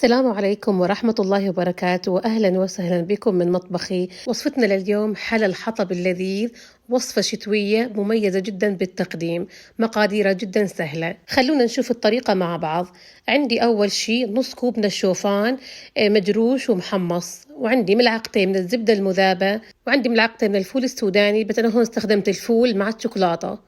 السلام عليكم ورحمة الله وبركاته، وأهلا وسهلا بكم من مطبخي. وصفتنا لليوم حلا الحطب اللذيذ، وصفة شتوية مميزة جدا بالتقديم، مقاديرها جدا سهلة. خلونا نشوف الطريقة مع بعض. عندي أول شي نص كوب من الشوفان مجروش ومحمص، وعندي ملعقتين من الزبدة المذابة، وعندي ملعقتين من الفول السوداني، بس أنا هون استخدمت الفول مع الشوكولاتة،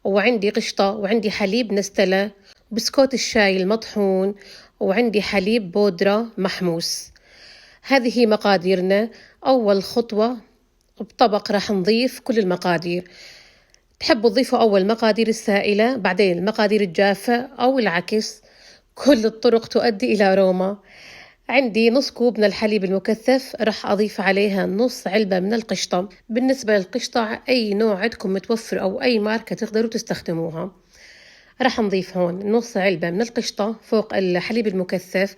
وعندي قشطة، وعندي حليب نستلة، بسكوت الشاي المطحون، وعندي حليب بودرة محموس. هذه هي مقاديرنا. أول خطوة بطبق راح نضيف كل المقادير. تحبوا تضيفوا أول مقادير السائلة بعدين المقادير الجافة أو العكس، كل الطرق تؤدي إلى روما. عندي نص كوب من الحليب المكثف، راح أضيف عليها نص علبة من القشطة. بالنسبة للقشطة أي نوع عندكم متوفر أو أي ماركة تقدروا تستخدموها. راح نضيف هون نص علبة من القشطة فوق الحليب المكثف،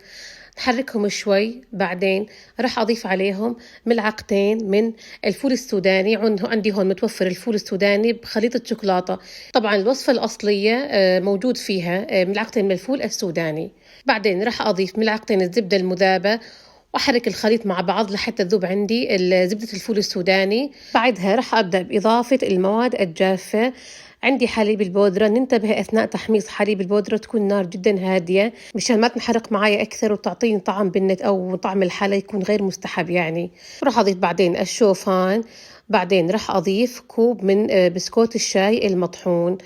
نحركهم شوي. بعدين راح أضيف عليهم ملعقتين من الفول السوداني، عندي هون متوفر الفول السوداني بخليط شوكولاتة. طبعا الوصفة الأصلية موجود فيها ملعقتين من الفول السوداني. بعدين راح أضيف ملعقتين الزبدة المذابة، وأحرك الخليط مع بعض لحتى تذوب عندي زبدة الفول السوداني. بعدها راح أبدأ بإضافة المواد الجافة. عندي حليب البودرة، ننتبه أثناء تحميص حليب البودرة تكون النار جدا هادية مشان ما تنحرق معايا أكثر وتعطيني طعم بنت أو طعم الحلا يكون غير مستحب يعني. راح أضيف بعدين الشوفان، بعدين راح أضيف كوب من بسكوت الشاي المطحون،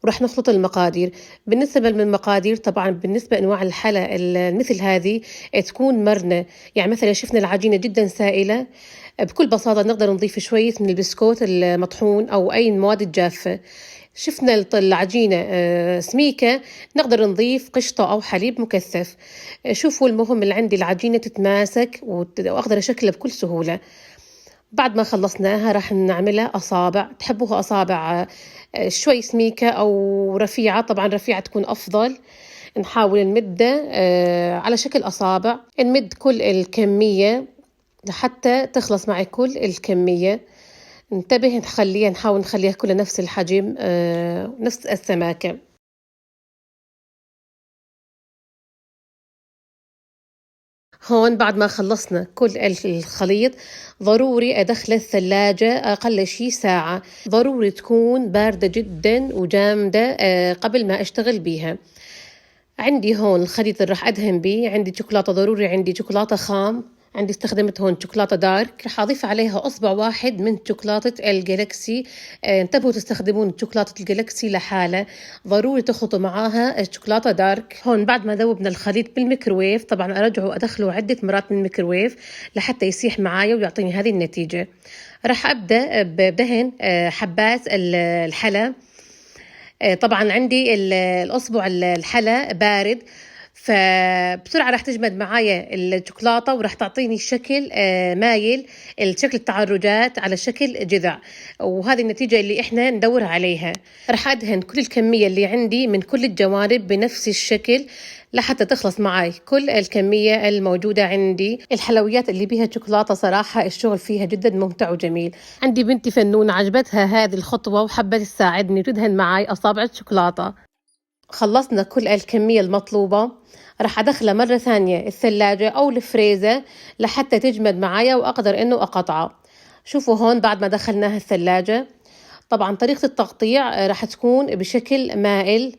وراح نخلط المقادير. بالنسبة للمقادير طبعا بالنسبة لأنواع الحلا مثل هذه تكون مرنة، يعني مثلا شفنا العجينة جدا سائلة، بكل بساطة نقدر نضيف شوية من البسكوت المطحون أو أي مواد الجافة. شفنا العجينة سميكة، نقدر نضيف قشطة أو حليب مكثف. شوفوا المهم اللي عندي العجينة تتماسك وأقدر أشكلها بكل سهولة. بعد ما خلصناها راح نعملها أصابع. تحبوها أصابع شوي سميكة أو رفيعة؟ طبعا رفيعة تكون أفضل. نحاول نمدها على شكل أصابع، نمد كل الكمية لحتى تخلص معي كل الكمية. انتبه نحاول نخليها كلها نفس الحجم نفس السماكة. هون بعد ما خلصنا كل الخليط ضروري أدخل الثلاجة أقل شي ساعة، ضروري تكون باردة جدا وجامدة قبل ما أشتغل بيها. عندي هون الخليط اللي راح أدهن بيه، عندي شوكولاتة، ضروري عندي شوكولاتة خام، عندي استخدمت هون شوكولاتة دارك. رح أضيف عليها أصبع واحد من شوكولاتة الجالكسي. انتبهوا تستخدمون شوكولاتة الجالكسي لحالة، ضروري تخلطوا معاها الشوكولاتة دارك. هون بعد ما ذوبنا الخليط بالميكروويف، طبعا أرجعه وأدخله عدة مرات من الميكروويف لحتى يسيح معايا ويعطيني هذه النتيجة. رح أبدأ بدهن حبات الحلا. طبعا عندي الأصبع الحلا بارد، فبسرعة راح تجمد معايا الشوكولاتة وراح تعطيني شكل مايل، الشكل التعرجات على شكل جذع، وهذه النتيجة اللي احنا ندور عليها. راح أدهن كل الكمية اللي عندي من كل الجوانب بنفس الشكل لحتى تخلص معي كل الكمية الموجودة عندي. الحلويات اللي بيها شوكولاتة صراحة الشغل فيها جدا ممتع وجميل. عندي بنتي فنون عجبتها هذه الخطوة وحبت تساعدني وتدهن معي أصابع الشوكولاتة. خلصنا كل الكمية المطلوبة، راح أدخلها مرة ثانية الثلاجة أو الفريزر لحتى تجمد معايا وأقدر إنه أقطعها. شوفوا هون بعد ما دخلناها الثلاجة، طبعا طريقة التقطيع راح تكون بشكل مائل.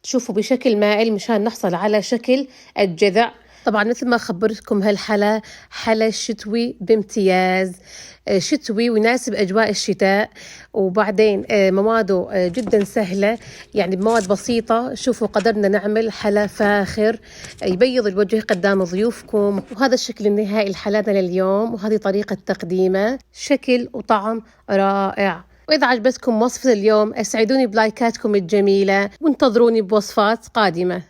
شوفوا بشكل مائل مشان نحصل على شكل الجذع. طبعا مثل ما خبرتكم هالحلا حلا شتوي بامتياز، شتوي ويناسب أجواء الشتاء. وبعدين مواده جدا سهلة، يعني بمواد بسيطة. شوفوا قدرنا نعمل حلا فاخر يبيض الوجه قدام ضيوفكم. وهذا الشكل النهائي لحلانا لليوم، وهذه طريقة تقديمه، شكل وطعم رائع. وإذا عجبتكم وصفة اليوم اسعدوني بلايكاتكم الجميلة، وانتظروني بوصفات قادمة.